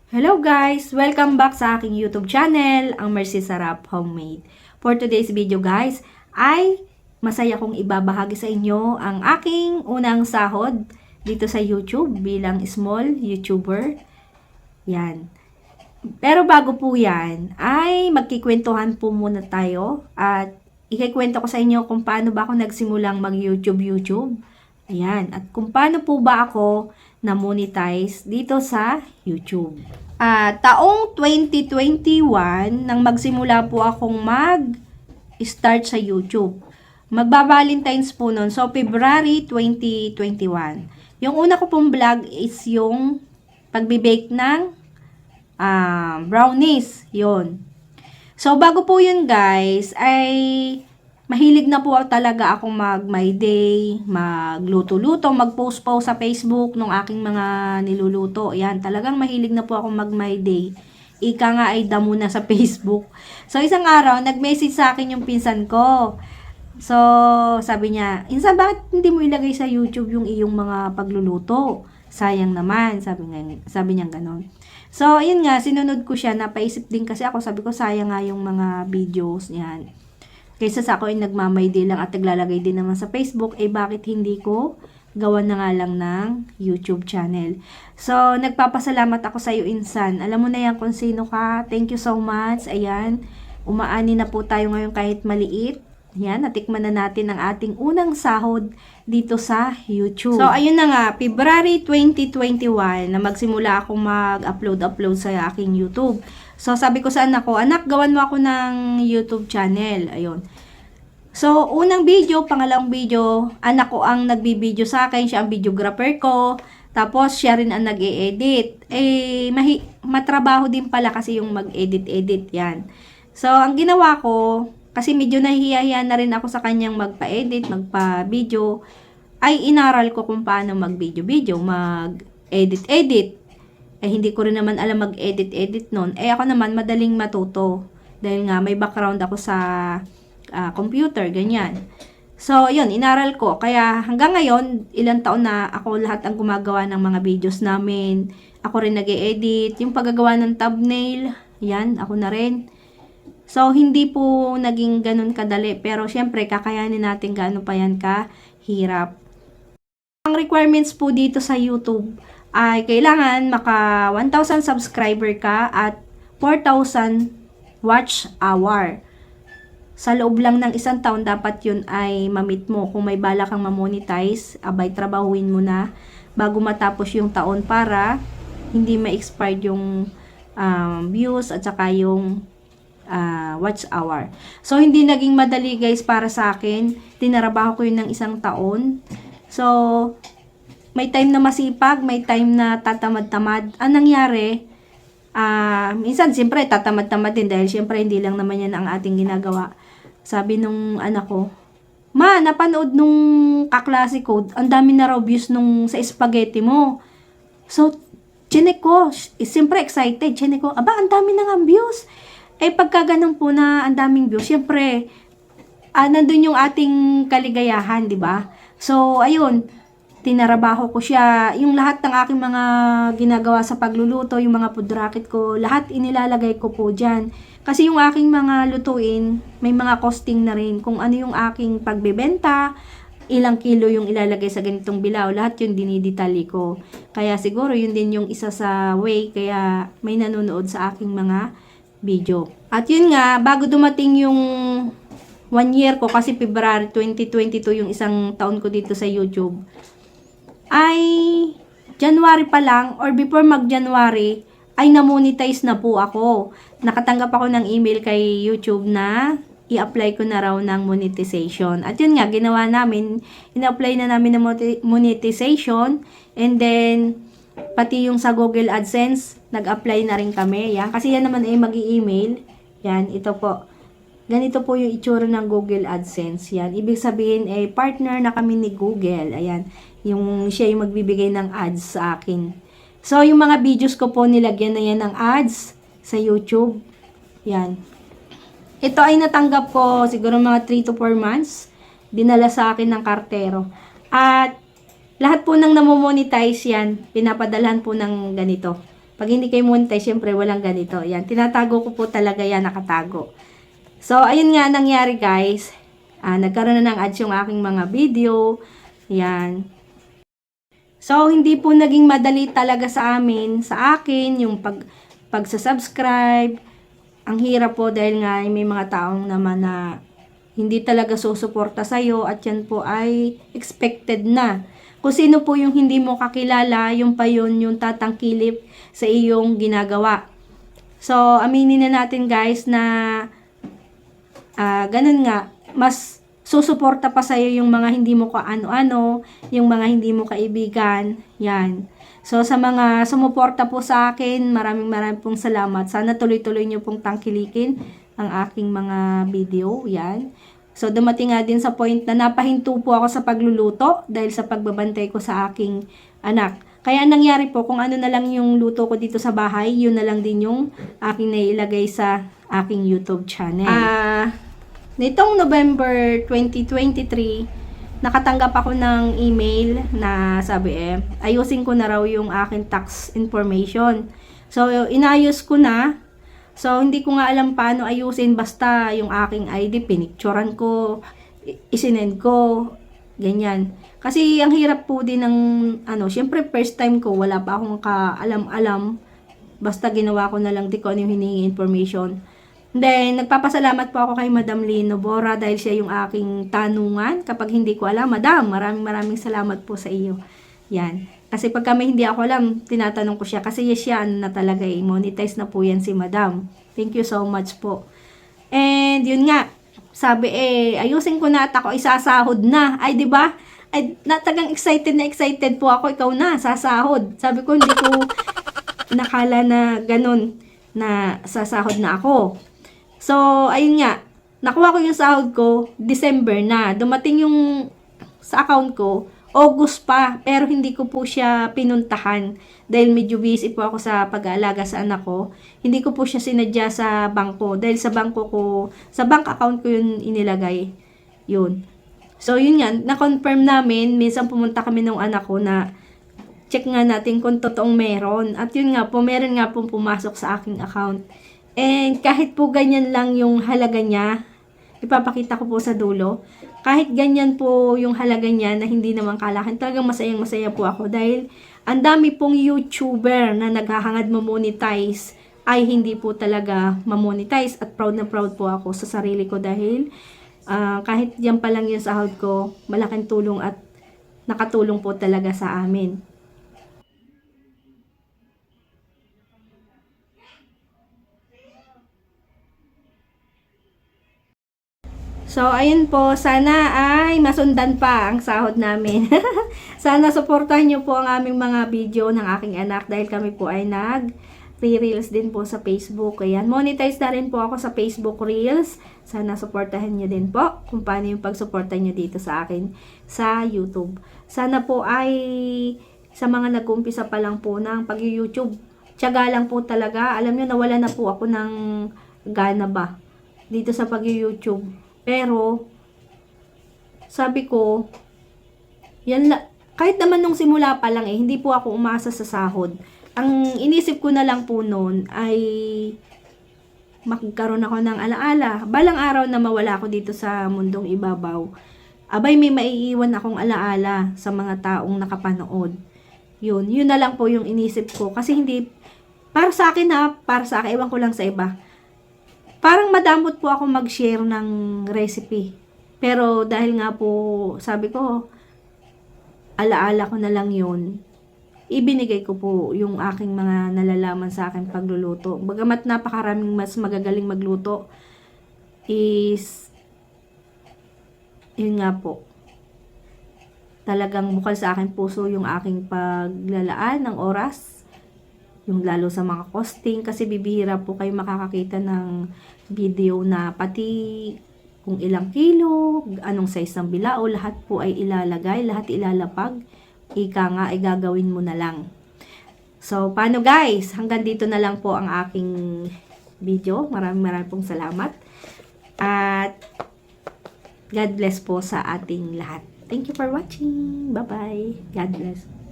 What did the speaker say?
Hello guys! Welcome back sa aking YouTube channel, ang Mercy Sarap Homemade. For today's video guys, ay masaya kong ibabahagi sa inyo ang aking unang sahod dito sa YouTube bilang small YouTuber. Yan. Pero bago po yan, ay magkikwentuhan po muna tayo at ikikwento ko sa inyo kung paano ba ako nagsimulang mag-YouTube. Ayan. At kung paano po ba ako na-monetize dito sa YouTube. Taong 2021, nang magsimula po akong mag-start sa YouTube. Magba-Valentine's po noon. So, February 2021. Yung una ko pong vlog is yung pagbibake ng brownies. Yun. So, bago po yun guys, ay mahilig na po talaga akong mag-my day, magluto-luto, mag-post-post sa Facebook ng aking mga niluluto. Yan, talagang mahilig na po akong mag-my day. Ika nga ay damo na sa Facebook. So, isang araw, nag-message sa akin yung pinsan ko. So, sabi niya, "Insan, bakit hindi mo ilagay sa YouTube yung iyong mga pagluluto? Sayang naman," sabi niya ganon. So, ayun nga, sinunod ko siya, napaisip din kasi ako, sabi ko, sayang nga yung mga videos, yan. Kaysa sa ako ay nagmamay din lang at naglalagay din naman sa Facebook, bakit hindi ko gawan na nga lang ng YouTube channel. So, nagpapasalamat ako sa iyo, Insan. Alam mo na yan kung sino ka. Thank you so much. Ayan, umaani na po tayo ngayon kahit maliit. Yan, natikman na natin ang ating unang sahod dito sa YouTube. So, ayun na nga, February 2021 na magsimula akong mag-upload sa aking YouTube. So, sabi ko sa anak ko, "Anak, gawan mo ako ng YouTube channel." Ayun. So, unang video, pangalawang video, anak ko ang nagbibideo sa akin, siya ang videographer ko. Tapos, siya rin ang nag-e-edit. Matrabaho din pala kasi yung mag-edit-edit yan. So, ang ginawa ko, kasi medyo nahihiya na rin ako sa kanyang magpa-edit, magpa-video, ay inaral ko kung paano mag-video-video, mag-edit-edit. Hindi ko rin naman alam mag-edit-edit nun. Ako naman, madaling matuto. Dahil nga, may background ako sa computer, ganyan. So, yun, inaral ko. Kaya, hanggang ngayon, ilang taon na ako lahat ang gumagawa ng mga videos namin. Ako rin nag-e-edit. Yung paggagawa ng thumbnail, yan, ako na rin. So, hindi po naging ganun kadali. Pero, syempre, kakayanin natin gaano pa yan kahirap. Ang requirements po dito sa YouTube ay kailangan maka 1,000 subscriber ka at 4,000 watch hour. Sa loob lang ng isang taon, dapat yun ay mamit mo. Kung may bala kang mamonetize, abay trabahuin mo na bago matapos yung taon para hindi ma-expired yung views at saka yung watch hour. So, hindi naging madali guys para sa akin. Tinarabaho ko yun ng isang taon. So, may time na masipag, may time na tatamad-tamad. Ang nangyari, minsan siyempre tatamad-tamad din dahil siyempre hindi lang naman yan ang ating ginagawa. Sabi nung anak ko, "Ma, napanood nung kaklase ko, ang dami na raw views nung sa spaghetti mo." So, chinek ko, siyempre excited, chinek ko, "Aba, ang dami na nga views." Pagka ganun po na ang daming views, siyempre, nandun yung ating kaligayahan, di ba? So, ayun, tinarabaho ko siya. Yung lahat ng aking mga ginagawa sa pagluluto, yung mga food racket ko, lahat inilalagay ko po dyan. Kasi yung aking mga lutuin, may mga costing na rin. Kung ano yung aking pagbebenta, ilang kilo yung ilalagay sa ganitong bilaw, lahat yun dinidetali ko. Kaya siguro yun din yung isa sa way, kaya may nanonood sa aking mga video. At yun nga, bago dumating yung 1 year ko, kasi February 2022 yung isang taon ko dito sa YouTube, ay January pa lang or before mag-January ay na-monetize na po ako. Nakatanggap ako ng email kay YouTube na i-apply ko na raw ng monetization. At yun nga, ginawa namin, ina-apply na namin ng monetization, and then pati yung sa Google AdSense, nag-apply na rin kami. Yan. Kasi yan naman ay mag-i-email. Yan, ito po. Ganito po yung itsura ng Google AdSense. Yan. Ibig sabihin, partner na kami ni Google. Ayan. Yung siya yung magbibigay ng ads sa akin. So, yung mga videos ko po, nilagyan na yan ng ads sa YouTube. Yan. Ito ay natanggap ko siguro mga 3 to 4 months. Dinala sa akin ng kartero. At lahat po ng namomonetize yan, pinapadalhan po ng ganito. Pag hindi kayo monetize, syempre walang ganito. Yan, tinatago ko po talaga yan, nakatago. So, ayun nga nangyari guys. Nagkaroon na ng ads yung aking mga video. Yan. So, hindi po naging madali talaga sa akin, yung pagsasubscribe. Ang hirap po dahil nga may mga taong naman na hindi talaga susuporta sa'yo at yan po ay expected na. Kung sino po yung hindi mo kakilala, yung pa yun yung tatangkilip sa iyong ginagawa. So, aminin na natin guys na ganun nga, mas susuporta pa sa'yo yung mga hindi mo kaano-ano, yung mga hindi mo kaibigan, yan. So, sa mga sumuporta po sa akin, maraming pong salamat. Sana tuloy-tuloy nyo pong tangkilikin ang aking mga video, yan. So, dumating nga din sa point na napahinto po ako sa pagluluto dahil sa pagbabantay ko sa aking anak. Kaya nangyari po, kung ano na lang yung luto ko dito sa bahay, yun na lang din yung aking nailagay sa aking YouTube channel. Nitong November 2023, nakatanggap ako ng email na sabi ayusin ko na raw yung aking tax information. So, inayos ko na. So, hindi ko nga alam paano ayusin, basta yung aking ID, pinicturan ko, isinend ko, ganyan. Kasi, ang hirap po din ng, syempre first time ko, wala pa akong kaalam-alam, basta ginawa ko na lang di ko ano yung hiningi information. Then, nagpapasalamat po ako kay Madam Lino Bora dahil siya yung aking tanungan. Kapag hindi ko alam, Madam, maraming salamat po sa iyo. Yan. Kasi pag kami hindi ako alam, tinatanong ko siya. Kasi siya na talaga monetize na po yan si Madam. Thank you so much po. And yun nga, sabi ayusin ko na at ako isasahod na. Ay, di ba? Ay, natagang excited po ako. Ikaw na, sasahod. Sabi ko, hindi ko nakala na ganun na sasahod na ako. So, ayun nga, nakuha ko yung sahod ko, December na. Dumating yung sa account ko, August pa, pero hindi ko po siya pinuntahan dahil medyo busy po ako sa pag-aalaga sa anak ko. Hindi ko po siya sinadya sa bangko dahil sa bangko ko, sa bank account ko yun inilagay. Yun. So, yun nga, na-confirm namin, minsan pumunta kami ng anak ko na check nga natin kung totoong meron. At yun nga po, meron nga pong pumasok sa aking account. And kahit po ganyan lang yung halaga niya, ipapakita ko po sa dulo. Kahit ganyan po yung halaga niya na hindi naman kalakan, talagang masayang-masaya po ako dahil ang dami pong YouTuber na naghahangad mamonetize ay hindi po talaga mamonetize at proud na proud po ako sa sarili ko dahil kahit yan pa lang yung sahod ko, malaking tulong at nakatulong po talaga sa amin. So, ayun po, sana ay masundan pa ang sahod namin. Sana suportahan nyo po ang aming mga video ng aking anak dahil kami po ay nag-reels din po sa Facebook. Ayan, monetize na rin po ako sa Facebook Reels. Sana suportahan nyo din po kung paano yung pagsuporta nyo dito sa akin sa YouTube. Sana po ay sa mga nag-umpisa pa lang po ng pag-YouTube, tiyaga lang po talaga. Alam nyo, nawala na po ako ng gana ba dito sa pag-YouTube. Pero, sabi ko, kahit naman nung simula pa lang hindi po ako umasa sa sahod. Ang inisip ko na lang po noon ay magkaroon ako ng alaala. Balang araw na mawala ako dito sa mundong ibabaw, abay may maiiwan akong alaala sa mga taong nakapanood. Yun na lang po yung inisip ko. Kasi hindi, para sa akin ewan ko lang sa iba. Parang madamot po ako mag-share ng recipe. Pero dahil nga po, sabi ko, alaala ko na lang yun. Ibinigay ko po yung aking mga nalalaman sa aking pagluluto. Bagamat napakaraming mas magagaling magluto, is, yun nga po. Talagang bukal sa aking puso yung aking paglalaan ng oras. Yung lalo sa mga costing, kasi bibihira po kayo makakakita ng video na pati kung ilang kilo, anong size ng bilao, lahat po ay ilalagay, lahat ilalapag. Ika nga ay gagawin mo na lang. So, paano guys? Hanggang dito na lang po ang aking video. Maraming pong salamat. At God bless po sa ating lahat. Thank you for watching. Bye-bye. God bless.